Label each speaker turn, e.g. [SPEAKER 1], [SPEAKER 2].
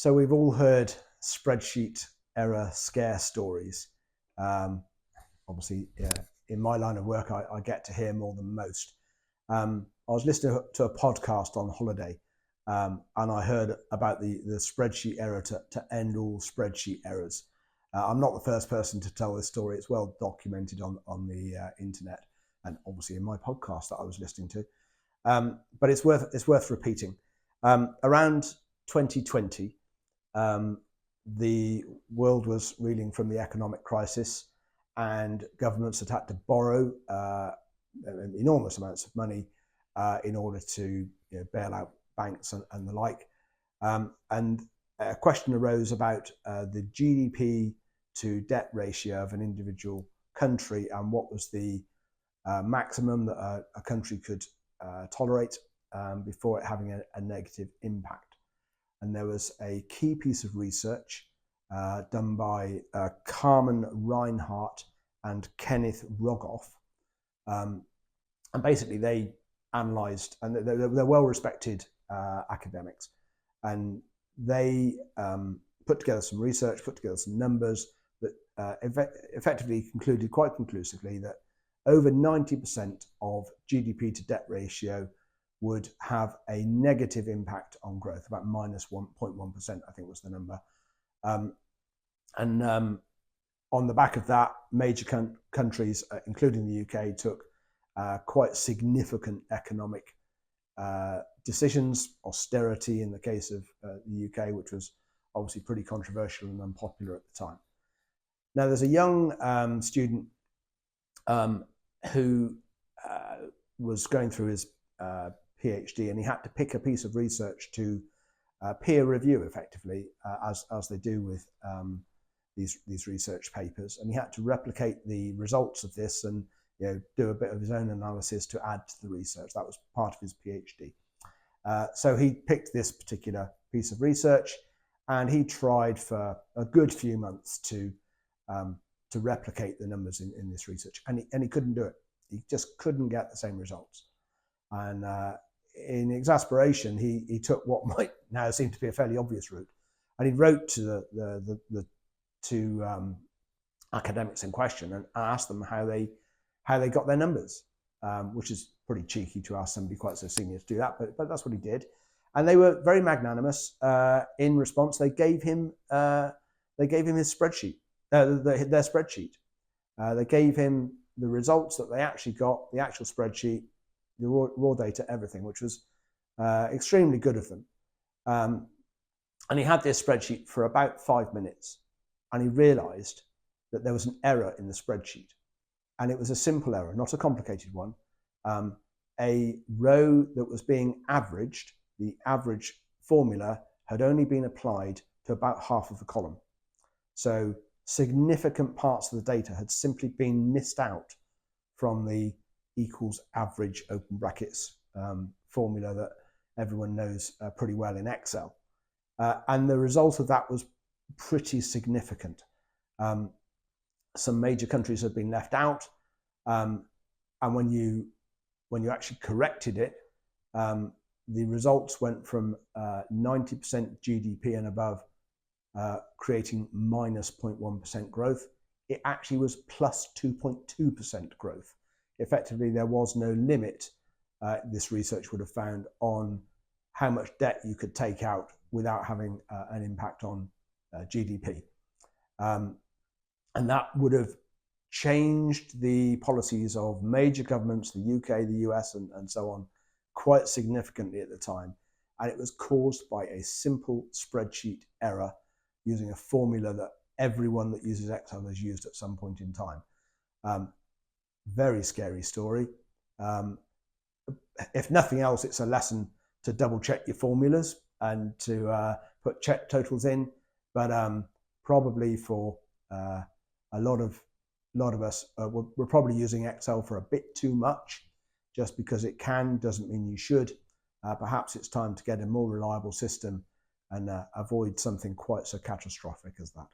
[SPEAKER 1] So we've all heard spreadsheet error scare stories. Obviously, in my line of work, I get to hear more than most. I was listening to a podcast on holiday, and I heard about the spreadsheet error to end all spreadsheet errors. I'm not the first person to tell this story. It's well documented on the internet, and obviously in my podcast that I was listening to. But it's worth repeating. Around 2020, the world was reeling from the economic crisis, and governments had to borrow enormous amounts of money in order to bail out banks and the like. And a question arose about the GDP to debt ratio of an individual country and what was the maximum that a country could tolerate before it having a negative impact. And there was a key piece of research done by Carmen Reinhardt and Kenneth Rogoff. And basically they analysed, and they're well-respected academics, and they put together some research, put together some numbers that effectively concluded quite conclusively that over 90% of GDP to debt ratio would have a negative impact on growth, about minus 1.1%, I think was the number. On the back of that, major countries, including the UK, took quite significant economic decisions, austerity in the case of the UK, which was obviously pretty controversial and unpopular at the time. Now, there's a young student who was going through his PhD, and he had to pick a piece of research to peer review effectively, as they do with these research papers, and he had to replicate the results of this and do a bit of his own analysis to add to the research. That was part of his PhD. So he picked this particular piece of research, and he tried for a good few months to replicate the numbers in this research, and he couldn't do it. He just couldn't get the same results. And in exasperation, he took what might now seem to be a fairly obvious route, and he wrote to the two academics in question and asked them how they got their numbers, which is pretty cheeky to ask somebody quite so senior to do that, but that's what he did. And they were very magnanimous. In response, they gave him his spreadsheet, their spreadsheet. They gave him the results that they actually got, the actual spreadsheet, the raw data, everything, which was extremely good of them. And he had this spreadsheet for about 5 minutes, and he realized that there was an error in the spreadsheet. And it was a simple error, not a complicated one. A row that was being averaged, the average formula had only been applied to about half of the column. So significant parts of the data had simply been missed out from the equals average open brackets formula that everyone knows pretty well in Excel. And the result of that was pretty significant. Some major countries had been left out, and when you actually corrected it, the results went from 90% GDP and above, creating minus 0.1% growth. It actually was plus 2.2% growth. Effectively, there was no limit, this research would have found, on how much debt you could take out without having an impact on GDP. And that would have changed the policies of major governments, the UK, the US, and so on, quite significantly at the time. And it was caused by a simple spreadsheet error using a formula that everyone that uses Excel has used at some point in time. Very scary story. If nothing else, it's a lesson to double check your formulas and to put check totals in. But probably for a lot of us, we're probably using Excel for a bit too much. Just because it can doesn't mean you should. Perhaps it's time to get a more reliable system and avoid something quite so catastrophic as that.